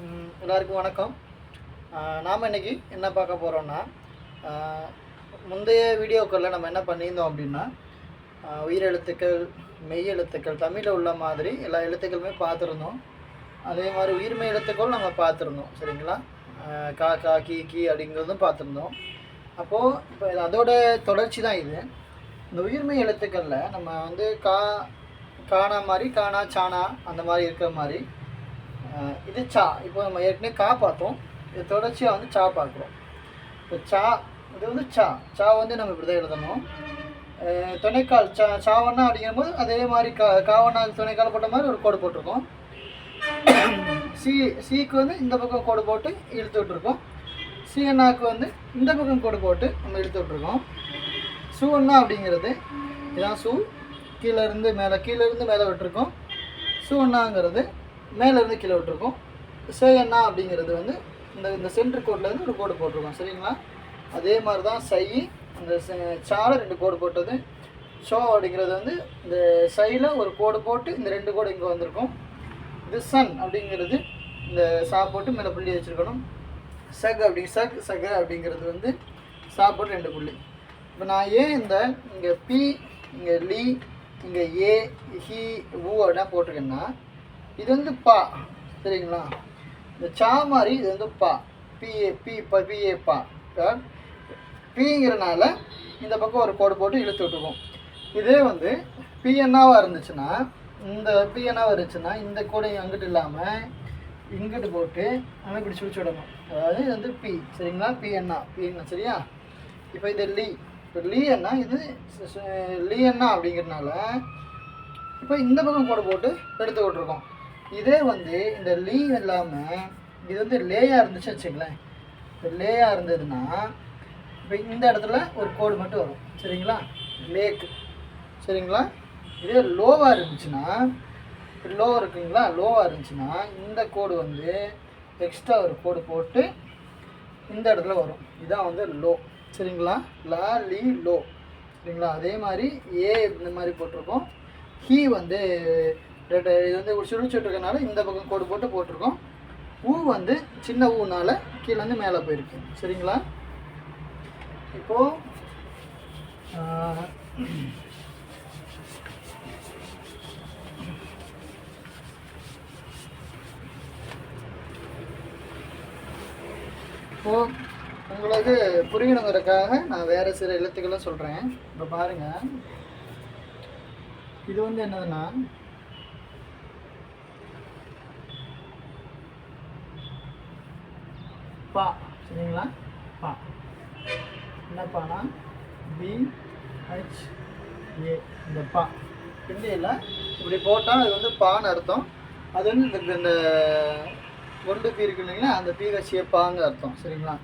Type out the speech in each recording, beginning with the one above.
எல்லாருக்கும் வணக்கம். நாம் இன்றைக்கி என்ன பார்க்க போகிறோன்னா, முந்தைய வீடியோக்களில் நம்ம என்ன பண்ணியிருந்தோம் அப்படின்னா, உயிரெழுத்துக்கள், மெய் எழுத்துக்கள், தமிழில் உள்ள மாதிரி எல்லா எழுத்துக்களுமே பார்த்துருந்தோம். அதே மாதிரி உயிர்மெய் எழுத்துக்கள் நம்ம பார்த்துருந்தோம். சரிங்களா? கா கா கி கி அப்படிங்கிறதும் பார்த்துருந்தோம். அப்போது இப்போ அதோட தொடர்ச்சி தான் இது. இந்த உயிர்மெய் எழுத்துக்களில் நம்ம வந்து காணா மாதிரி, காணா சானா அந்த மாதிரி இருக்கிற மாதிரி இது சா. இப்போ நம்ம ஏற்கனவே கா பார்த்தோம். இது தொடர்ச்சியாக வந்து சா பார்க்குறோம். இப்போ சா இது வந்து சா வந்து நம்ம இப்படி தான் எழுதணும். துணைக்கால் சாவண்ணா அப்படிங்கும்போது அதே மாதிரி காவண்ணா துணைக்கால் போட்ட மாதிரி ஒரு கோடு போட்டிருக்கோம். சீக்கு வந்து இந்த பக்கம் கோடு போட்டு இழுத்து விட்டுருக்கோம். சீனாக்கு வந்து இந்த பக்கம் கோடு போட்டு நம்ம இழுத்து விட்டுருக்கோம். சூன்னா அப்படிங்கிறது இதுதான் சூ. கீழேருந்து மேலே விட்டுருக்கோம். சூன்னாங்கிறது மேலேருந்து கீழே விட்டுருக்கோம். சேயண்ணா அப்படிங்கிறது வந்து இந்த சென்ட்ரு கோட்லேருந்து ஒரு கோடு போட்டிருக்கோம். சரிங்களா? அதே மாதிரி தான் சை. அந்த சால 2 கோடு போட்டது. ஷோ அப்படிங்கிறது வந்து இந்த சையில் ஒரு கோடு போட்டு இந்த 2 கோடு இங்கே வந்திருக்கும். இது சன் அப்படிங்கிறது இந்த சா போட்டு மேலே புள்ளி வச்சுருக்கணும். சக அப்படிங்கிறது வந்து சா போட்டு 2 புள்ளி. இப்போ நான் ஏன் இங்கே பி, இங்கே லீ, இங்கே ஏ, ஹி, ஊ அப்படின்னா போட்டிருக்கேன்னா, இது வந்து பா. சரிங்களா? இந்த சா மாதிரி இது வந்து பா. பிஏ பா. பிங்கிறனால இந்த பக்கம் ஒரு கோடு போட்டு இழுத்து விட்டுருக்கோம். இதே வந்து பிஎன்னாவாக இருந்துச்சுன்னா, இந்த கோடை அங்கிட்டு இல்லாமல் இங்கிட்டு போட்டு நம்ம இப்படி சுழிச்சு விடணும். அதாவது இது வந்து பி. சரிங்களா? பிஎன்னா சரியா? இப்போ இது லீ. இப்போ லீன்னா இது லீன்னா அப்படிங்கிறதுனால இப்போ இந்த பக்கம் கோடு போட்டு எடுத்து விட்ருக்கோம். இதே வந்து இந்த லீ இல்லாமல் இது வந்து லேயாக இருந்துச்சு வச்சுங்களேன். இப்போ லேயாக இருந்ததுன்னா இப்போ இந்த இடத்துல ஒரு கோடு மட்டும் வரும். சரிங்களா? லேக்கு. சரிங்களா? இதே லோவாக இருந்துச்சுன்னா, இப்போ லோவாக இருந்துச்சுன்னா இந்த கோடு வந்து எக்ஸ்ட்ரா ஒரு கோடு போட்டு இந்த இடத்துல வரும். இதுதான் வந்து லோ. சரிங்களா? லா லீ லோ. சரிங்களா? அதே மாதிரி ஏ இந்த மாதிரி போட்டிருக்கோம். ஹீ வந்து இது வந்து சுழிச்சுட்ருக்கனால இந்த பக்கம் கோடு போட்டு போட்டிருக்கோம். ஊ வந்து சின்ன ஊனால கீழேருந்து மேலே போயிருக்கு. சரிங்களா? இப்போது உங்களுக்கு புரியணுங்கிறதுக்காக நான் வேறு சில எழுத்துக்களும் சொல்கிறேன். இப்போ பாருங்கள், இது வந்து என்னதுன்னா பா. சரிங்களா? பா என்ன பானா? BHA. இந்த பா ஹிந்தியில் இப்படி போட்டால் அது வந்து பான்னு அர்த்தம். அது வந்து இந்த 1 பீ இருக்கு இல்லைங்களா, அந்த PHA பாங்க அர்த்தம். சரிங்களா?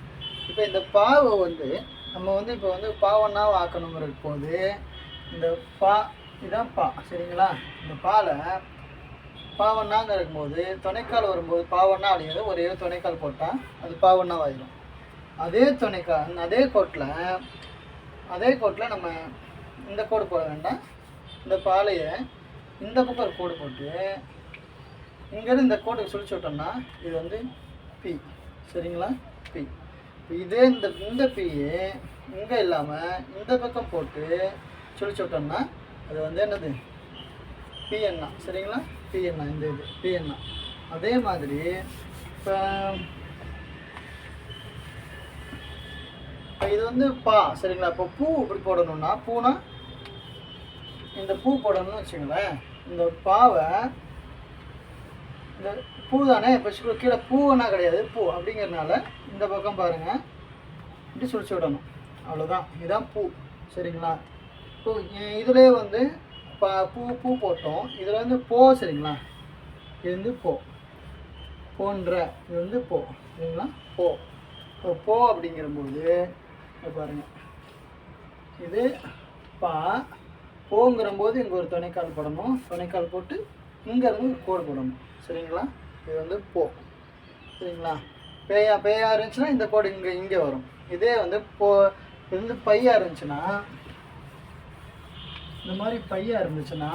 இப்போ இந்த பாவை வந்து நம்ம வந்து இப்போ வந்து பாவண்ணாவை ஆக்கணுங்கிற போது இந்த பா இதுதான் பா. சரிங்களா? இந்த பாலை பாவண்ணாங்க இருக்கும்போது துணைக்கால் வரும்போது பாவண்ணா அப்படிங்கிறது ஒரே துணைக்கால் போட்டால் அது பாவண்ணாவாயிடும். அதே கோட்டில் நம்ம இந்த கோடு போட வேண்டாம். இந்த பாலையை இந்த பக்கம் ஒரு கோடு போட்டு இங்கேருந்து இந்த கோட்டுக்கு சுழிச்சு விட்டோம்னா இது வந்து பி. சரிங்களா? பி. இதே இந்த பியை இங்கே இல்லாமல் இந்த பக்கம் போட்டு சுழிச்சு விட்டோம்னா அது வந்து என்னது? பிஎன்னா. சரிங்களா? பிஎன்னா. இந்த இது பிஎன்னா. அதே மாதிரி இப்போ இது வந்து பா. சரிங்களா? இப்போ பூ இப்படி போடணும்னா, பூனா இந்த பூ போடணும்னு வச்சுங்களேன். இந்த பாவை இந்த பூ தானே. இப்போ கீழே பூன்னா கிடையாது, பூ அப்படிங்கிறதுனால இந்த பக்கம் பாருங்கள் இப்படி சுழிச்சு விடணும். அவ்வளோதான். இதுதான் பூ. சரிங்களா? இப்போ இதுலேயே வந்து பூ போட்டோம். இதில் வந்து போ. சரிங்களா? இது வந்து போன்ற இது வந்து போ. சரிங்களா? இப்போ போ அப்படிங்கிறபோது பாருங்கள், இது பா. போங்கிறபோது இங்கே ஒரு துணைக்கால் போடணும். துணைக்கால் போட்டு இங்கேருந்து ஒரு கோடு போடணும். சரிங்களா? இது வந்து போ. சரிங்களா? பேயா இருந்துச்சுன்னா இந்த கோடு இங்கே வரும். இதே வந்து இது வந்து பையா இருந்துச்சுன்னா, இந்த மாதிரி பையா இருந்துச்சுன்னா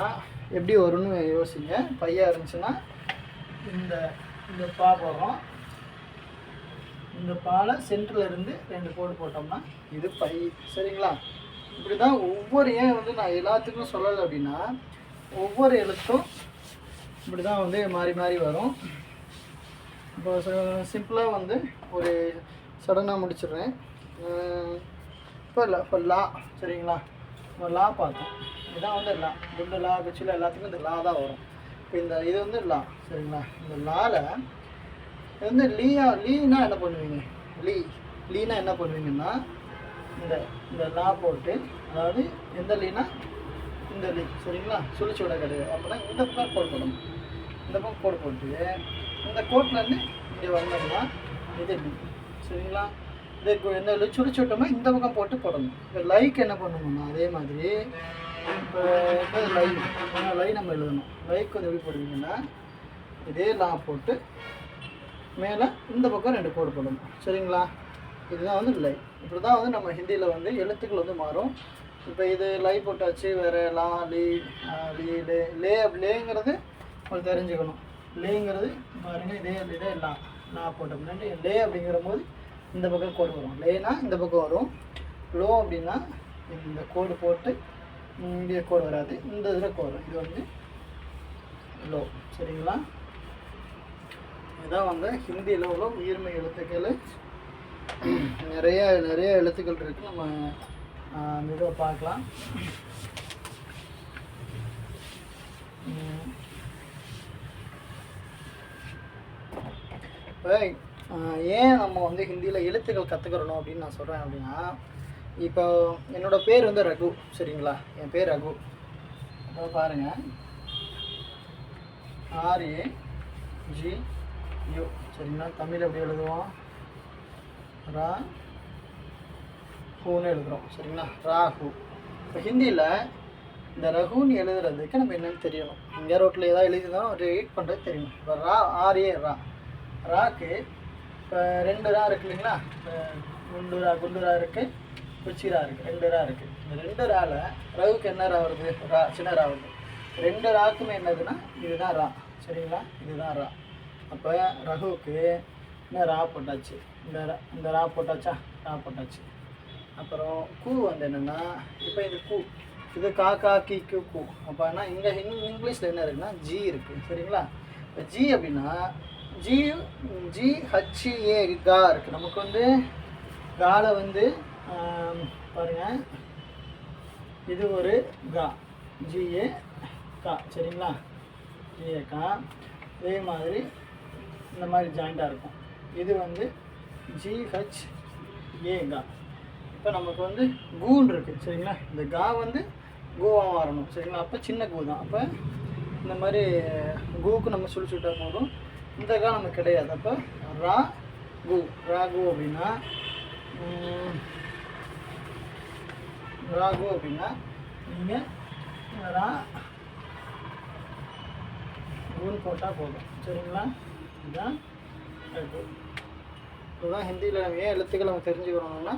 எப்படி வரும்னு யோசிங்க. பையா இருந்துச்சுன்னா இந்த பா போகிறோம். இந்த பாலை சென்டரில் இருந்து 2 கோடு போட்டோம்னா இது பை. சரிங்களா? இப்படி தான் ஒவ்வொரு, ஏன் வந்து நான் எல்லாத்துக்கும் சொல்லலை அப்படின்னா, ஒவ்வொரு எழுத்தும் இப்படி தான் வந்து மாறி மாறி வரும். இப்போ சிம்பிளாக வந்து ஒரு சடனாக முடிச்சிடுறேன். இப்போ லா. சரிங்களா? இப்போ லா பார்த்தோம். இதுதான் வந்து லா. குண்டு லா கட்சியில் எல்லாத்துக்கும் இந்த லா தான் வரும். இப்போ இது வந்து லா. சரிங்களா? இந்த லாவில் இது வந்து லீனா என்ன பண்ணுவீங்க? லீனா என்ன பண்ணுவீங்கன்னா, இந்த லா போட்டு, அதாவது எந்த லீனா இந்த லீ. சரிங்களா? சுழிச்சு விட கிடையாது. அப்படின்னா இந்த பக்கம் கோடு போடணும். இந்த பக்கம் கோடு போட்டு இந்த கோட்லேருந்து இங்கே வந்தோம்னா இது லீ. சரிங்களா? இது இந்த சுழிச்சு விட்டோம்னா இந்த பக்கம் போட்டு போடணும். இப்போ லைக் என்ன பண்ணணும்னா அதே மாதிரி இப்போ லை நம்ம எழுதணும். லைக் வந்து எப்படி போடுவீங்கன்னா, இதே லா போட்டு மேலே இந்த பக்கம் 2 கோடு போடணும். சரிங்களா? இதுதான் வந்து லை. இப்படி தான் வந்து நம்ம ஹிந்தியில் வந்து எழுத்துக்கள் வந்து மாறும். இப்போ இது லை போட்டாச்சு. வேறு லா, லீ, லே லேங்கிறது உங்களுக்கு தெரிஞ்சுக்கணும். லேங்கிறது பாருங்கள், இதே லா போட்டோம்னா லே அப்படிங்கிற போது இந்த பக்கம் கோடு வரும். லேனா இந்த பக்கம் வரும். லோ அப்படின்னா இந்த கோடு போட்டு இங்கே கோடு வராது, இந்த இதில் கோடு வரும். இது வந்து லோ. சரிங்களா? இதுதான் வந்து ஹிந்தியில் உள்ள உயிர்மை எழுத்துக்கள். நிறைய எழுத்துக்கள் இருக்குது. நம்ம மெதுவாக பார்க்கலாம். இப்போ ஏன் நம்ம வந்து ஹிந்தியில் எழுத்துக்கள் கற்றுக்கிறணும் அப்படின்னு நான் சொல்கிறேன் அப்படின்னா, இப்போ என்னோடய பேர் வந்து ரகு. சரிங்களா? என் பேர் ரகு. அப்போ பாருங்கள், RAGU. சரிங்களா? தமிழ் எப்படி எழுதுவோம்? ரா ஹூன்னு எழுதுகிறோம். சரிங்களா? ராகு. இப்போ ஹிந்தியில் இந்த ரகுன்னு எழுதுறதுக்கு நம்ம என்னென்னு தெரியணும். இங்கே ரோட்டில் ஏதாவது எழுதிதான் ரீட் பண்ணுறது தெரியணும். இப்போ ரா ராக்கு இப்போ 2 ரா இருக்குது இல்லைங்களா? குண்டு ரா இருக்குது, குச்சி ரா இருக்குது, 2 ரா இருக்குது. இந்த 2 ராவில் ரகுக்கு என்ன ரா வருது? ரா, சின்ன ரா வருது. 2 ராக்குமே என்னதுன்னா இதுதான் ரா. சரிங்களா? இதுதான் ரா. அப்போ ரகுவுக்கு என்ன ரா போட்டாச்சு. இந்த ரா போட்டாச்சா? ரா போட்டாச்சு. அப்புறம் கூ வந்து என்னென்னா, இப்போ இது கூ, இது கா கி கூ. அப்போ என்ன இங்கே இங்கிலீஷில் என்ன இருக்குன்னா ஜி இருக்குது. சரிங்களா? இப்போ ஜி அப்படின்னா GHA கா இருக்குது. நமக்கு வந்து கால வந்து பாருங்கள், இது ஒரு கா, GA கா. சரிங்களா? GA கா. இதே மாதிரி இந்த மாதிரி ஜாயிண்டாக இருக்கும். இது வந்து GHA கா. இப்போ நமக்கு வந்து கூன்னு இருக்குது. சரிங்களா? இந்த கா வந்து கூவாக வரணும். சரிங்களா? அப்போ சின்ன கூ தான். அப்போ இந்த மாதிரி கூவுக்கு நம்ம சுழிச்சு விட்டால் போதும். இந்த கா நமக்கு கிடையாது. அப்போ ராகு அப்படின்னா நீங்கள் ரா கூன்னு போட்டால் போதும். சரிங்களா? இதுதான் இதுதான் ஹிந்தியில் நம்ம ஏன் எழுத்துக்களை நம்ம தெரிஞ்சுக்கிறோம்னா,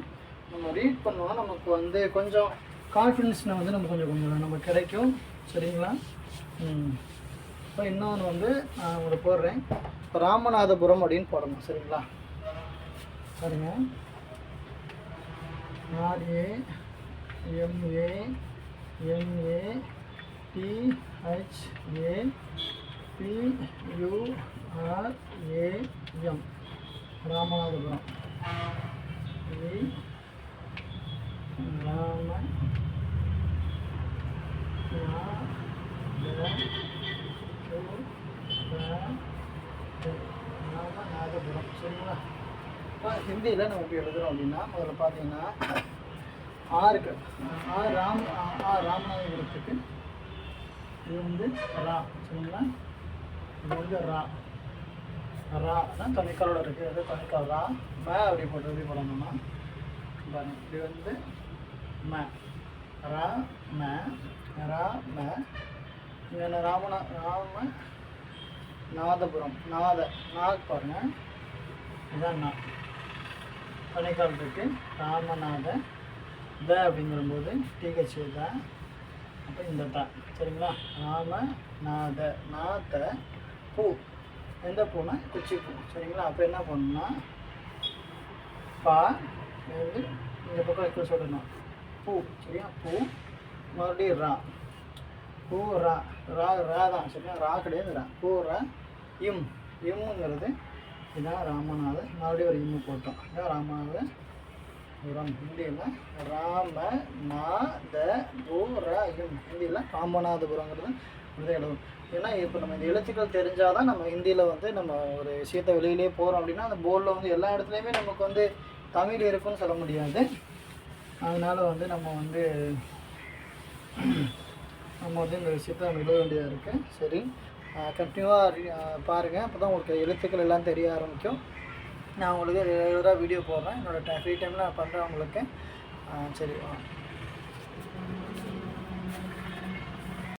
நம்ம ரீட் பண்ணோன்னா நமக்கு வந்து கொஞ்சம் கான்ஃபிடென்ஸ்னால் வந்து நம்ம கொஞ்சம் நமக்கு கிடைக்கும். சரிங்களா? இப்போ இன்னொன்று வந்து நான் உங்களுக்கு போடுறேன். இப்போ ராமநாதபுரம் அப்படின்னு போடணும். சரிங்களா? பாருங்க, RAMATHAPURAM ராமநாதபுரம். ராமநாதபுரம். சரிங்களா? இப்போ ஹிந்தியில் நம்ம எப்படி எழுதுகிறோம் அப்படின்னா, முதல்ல பார்த்தீங்கன்னா ஆருக்கு ராமநாதபுரத்துக்கு இது வந்து ரா. சரிங்களா? இது வந்து ரா தான் தனிக்காலோட இருக்குது. அது தனிக்கால் ரா. அப்படி போடணும்னா பாருங்க, இது வந்து இங்கே ராமநாதபுரம் நாக் பாருங்க, இதுதான் நா. தனிக்கால் இருக்குது. ராமநாத அப்படிங்கிறபோது TH தான். அப்போ இந்த தா. சரிங்களா? நாத பூ. எந்த பூனா குச்சி பூ. சரிங்களா? அப்போ என்ன பண்ணணும்னா பா வந்து இந்த பக்கம் வைக்க சொல்லணும். பூ சரியா, பூ மறுபடியும் ரா, பூ ரா, ரா ரா தான் சரியா, ரா கிடையாது ரா, பூ ரா. இம், இம்முங்கிறது இதுதான் ராமநாதர், மறுபடியும் ஒரு இம்மு போட்டோம். இதான் ராமநாதர் புரம். ஹிந்தியில் ராமநாதபுரம், ஹிந்தியில் ராமநாதபுரங்கிறது வந்து எழுதும். ஏன்னா இப்போ நம்ம இந்த எழுத்துக்கள் தெரிஞ்சால் தான் நம்ம ஹிந்தியில் வந்து நம்ம ஒரு விஷயத்தை வெளியிலே போகிறோம் அப்படின்னா அந்த போர்டில் வந்து எல்லா இடத்துலையுமே நமக்கு வந்து தமிழ் இருக்குன்னு சொல்ல முடியாது. அதனால் வந்து நம்ம வந்து இந்த விஷயத்தை நம்ம எழுத வேண்டியதாக இருக்குது. சரி, கண்டினியூவாக பாருங்கள், அப்போ தான் உங்களுக்கு எழுத்துக்கள் எல்லாம் தெரிய ஆரம்பிக்கும். நான் உங்களுக்கு ரெகுலராக வீடியோ போடுறேன், என்னோடய ஃப்ரீ டைமில் நான் பண்ணுறேன் உங்களுக்கு. சரி.